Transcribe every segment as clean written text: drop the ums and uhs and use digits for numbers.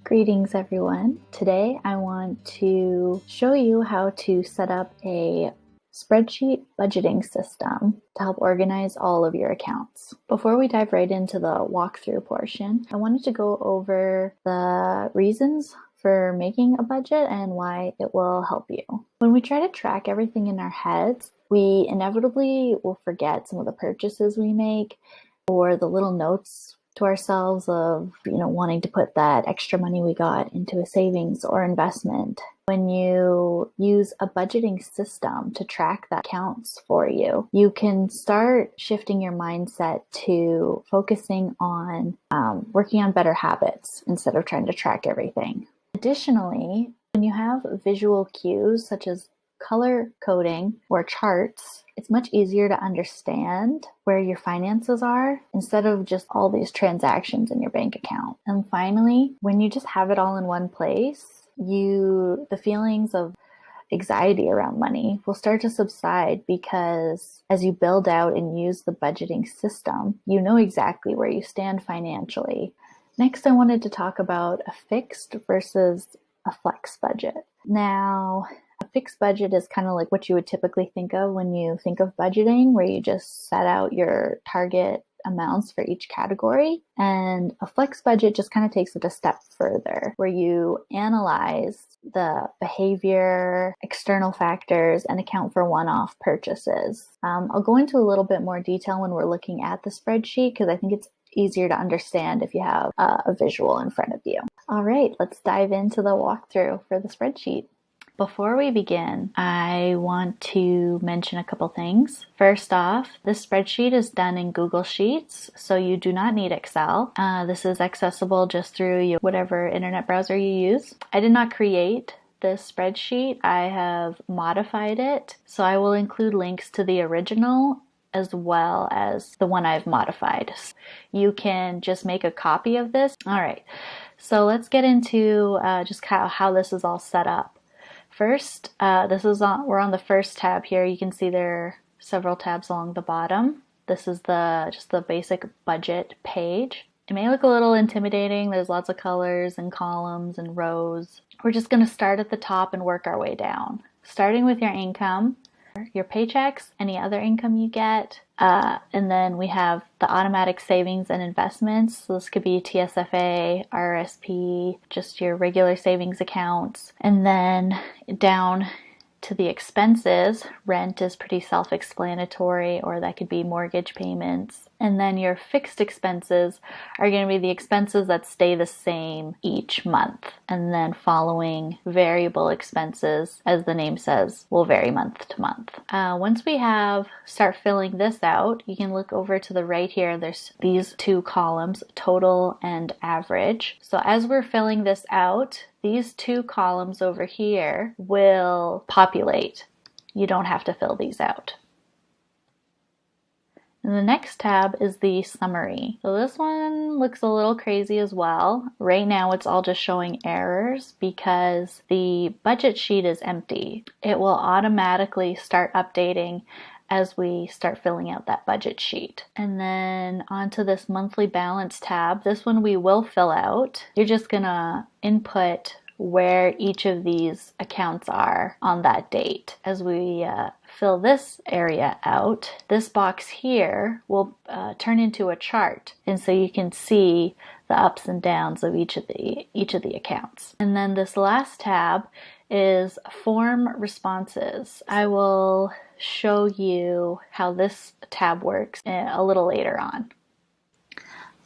Greetings everyone. Today I want to show you how to set up a spreadsheet budgeting system to help organize all of your accounts. Before we dive right into the walkthrough portion, I wanted to go over the reasons for making a budget and why it will help you. When we try to track everything in our heads, we inevitably will forget some of the purchases we make or the little notes to ourselves of, wanting to put that extra money we got into a savings or investment. When you use a budgeting system to track that accounts for you, you can start shifting your mindset to focusing on working on better habits instead of trying to track everything. Additionally, when you have visual cues such as color coding or charts, it's much easier to understand where your finances are instead of just all these transactions in your bank account. And finally, when you just have it all in one place, the feelings of anxiety around money will start to subside, because as you build out and use the budgeting system, you know exactly where you stand financially. Next, I wanted to talk about a fixed versus a flex budget. Now, a fixed budget is kind of like what you would typically think of when you think of budgeting, where you just set out your target amounts for each category. And a flex budget just kind of takes it a step further, where you analyze the behavior, external factors, and account for one-off purchases. I'll go into a little bit more detail when we're looking at the spreadsheet, because I think it's easier to understand if you have a visual in front of you. All right, let's dive into the walkthrough for the spreadsheet. Before we begin, I want to mention a couple things. First off, this spreadsheet is done in Google Sheets, so you do not need Excel. This is accessible just through whatever internet browser you use. I did not create this spreadsheet. I have modified it, so I will include links to the original as well as the one I've modified. You can just make a copy of this. All right, so let's get into just how this is all set up. First, we're on the first tab here. You can see there are several tabs along the bottom. This is just the basic budget page. It may look a little intimidating. There's lots of colors and columns and rows. We're just going to start at the top and work our way down, starting with your income, your paychecks, any other income you get, and then we have the automatic savings and investments. So this could be TSFA, RSP, just your regular savings accounts. And then down to the expenses, rent is pretty self-explanatory, or that could be mortgage payments. And then your fixed expenses are going to be the expenses that stay the same each month. And then following variable expenses, as the name says, will vary month to month. Once we start filling this out, you can look over to the right here. There's these two columns, total and average. So as we're filling this out, these two columns over here will populate. You don't have to fill these out. And the next tab is the summary. So this one looks a little crazy as well. Right now it's all just showing errors because the budget sheet is empty. It will automatically start updating as we start filling out that budget sheet. And then onto this monthly balance tab. This one we will fill out. You're just gonna input where each of these accounts are on that date. As we fill this area out, this box here will turn into a chart, and so you can see the ups and downs of each of the accounts. And then this last tab is form responses. I will show you how this tab works a little later on.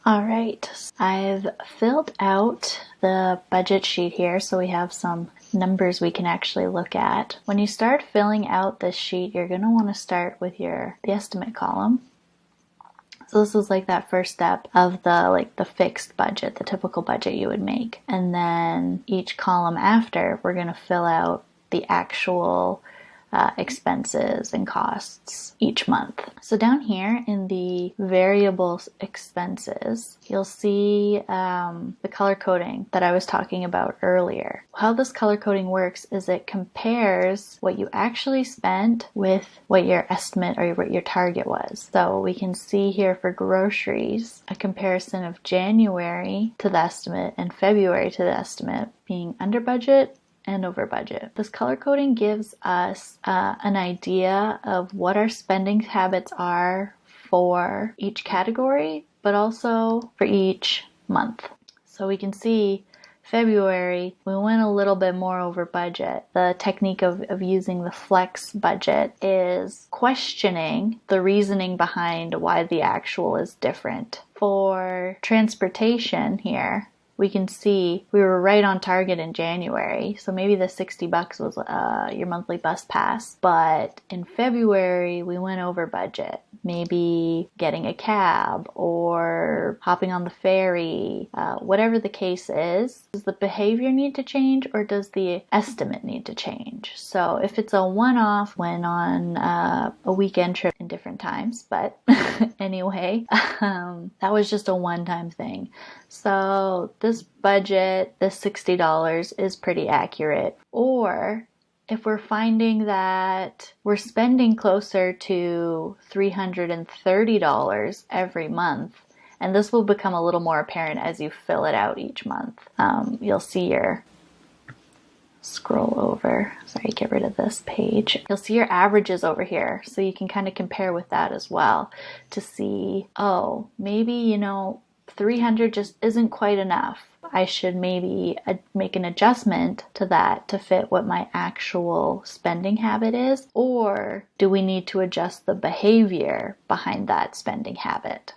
All right, I've filled out the budget sheet here, so we have some numbers we can actually look at. When you start filling out this sheet, you're going to want to start with the estimate column. So this is like that first step of the fixed budget, the typical budget you would make. And then each column after, we're going to fill out the actual expenses and costs each month. So down here in the variable expenses, you'll see the color coding that I was talking about earlier. How this color coding works is it compares what you actually spent with what your estimate or what your target was. So we can see here for groceries a comparison of January to the estimate and February to the estimate being under budget and over budget. This color coding gives us an idea of what our spending habits are for each category, but also for each month. So we can see February, we went a little bit more over budget. The technique of using the flex budget is questioning the reasoning behind why the actual is different. For transportation here, we can see we were right on target in January. So maybe the $60 was your monthly bus pass. But in February, we went over budget. Maybe getting a cab or hopping on the ferry, whatever the case is. Does the behavior need to change or does the estimate need to change? So if it's a one-off, went on a weekend trip in different times, but anyway, that was just a one-time thing. So this budget, this $60 is pretty accurate. Or if we're finding that we're spending closer to $330 every month, and this will become a little more apparent as you fill it out each month. You'll see your scroll over. Sorry, get rid of this page. You'll see your averages over here. So you can kind of compare with that as well to see, oh, maybe, 300 just isn't quite enough. I should maybe make an adjustment to that to fit what my actual spending habit is, or do we need to adjust the behavior behind that spending habit?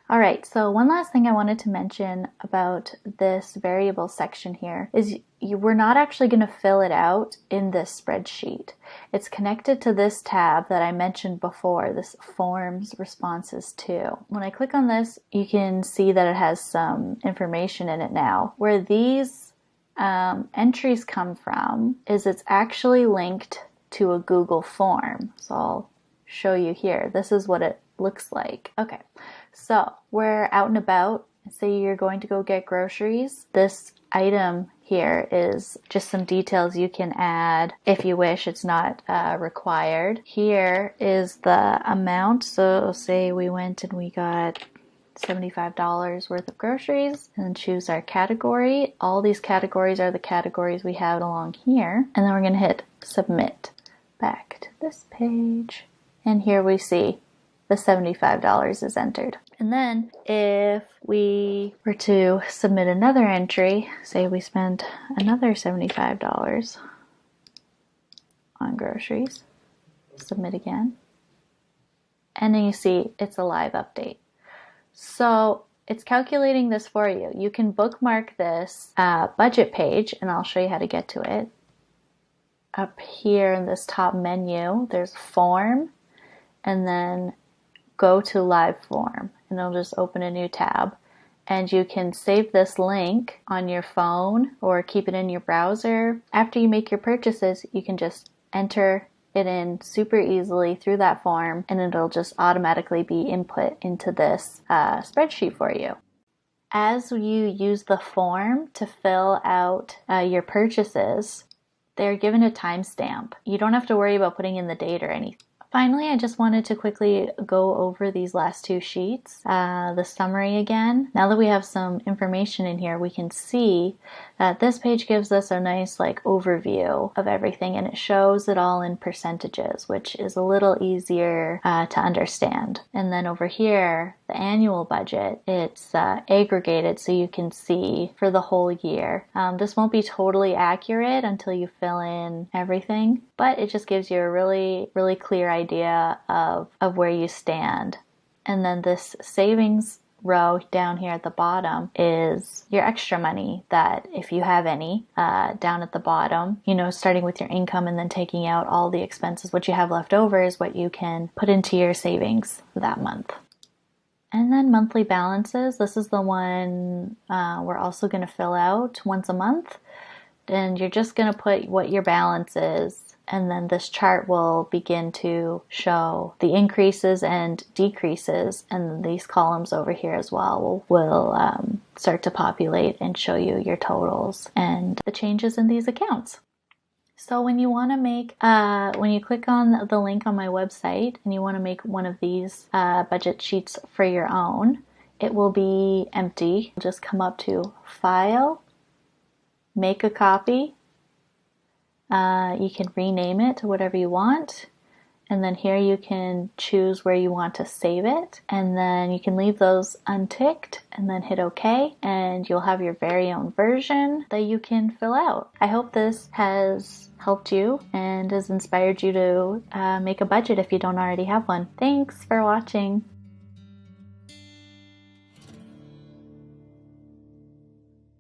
All right, so one last thing I wanted to mention about this variable section here is we're not actually going to fill it out in this spreadsheet. It's connected to this tab that I mentioned before, this Forms Responses to. When I click on this, you can see that it has some information in it now. Where these entries come from is it's actually linked to a Google form. So I'll show you here. This is what it looks like. Okay. So we're out and about. Say you're going to go get groceries. This item here is just some details you can add if you wish. It's not required. Here is the amount. So say we went and we got $75 worth of groceries, and then choose our category. All these categories are the categories we have along here. And then we're going to hit submit. Back to this page. And here we see the $75 is entered. And then if we were to submit another entry, say we spent another $75 on groceries, submit again, and then you see it's a live update. So it's calculating this for you. You can bookmark this budget page, and I'll show you how to get to it. Up here in this top menu, there's form, and then go to live form, and it'll just open a new tab. And you can save this link on your phone or keep it in your browser. After you make your purchases, you can just enter it in super easily through that form, and it'll just automatically be input into this spreadsheet for you. As you use the form to fill out your purchases, they're given a timestamp. You don't have to worry about putting in the date or anything. Finally, I just wanted to quickly go over these last two sheets, the summary again. Now that we have some information in here, we can see that this page gives us a nice overview of everything, and it shows it all in percentages, which is a little easier to understand. And then over here, the annual budget, it's aggregated so you can see for the whole year. This won't be totally accurate until you fill in everything, but it just gives you a really, really clear idea of where you stand. And then this savings row down here at the bottom is your extra money that, if you have any, down at the bottom, starting with your income and then taking out all the expenses, what you have left over is what you can put into your savings that month. And then monthly balances. This is the one we're also going to fill out once a month. And you're just going to put what your balance is and then this chart will begin to show the increases and decreases, and these columns over here as well will start to populate and show you your totals and the changes in these accounts. So when you want to make, when you click on the link on my website and you want to make one of these budget sheets for your own, it will be empty. Just come up to File, Make a Copy. You can rename it to whatever you want. And then here you can choose where you want to save it. And then you can leave those unticked and then hit OK. And you'll have your very own version that you can fill out. I hope this has helped you and has inspired you to make a budget if you don't already have one. Thanks for watching.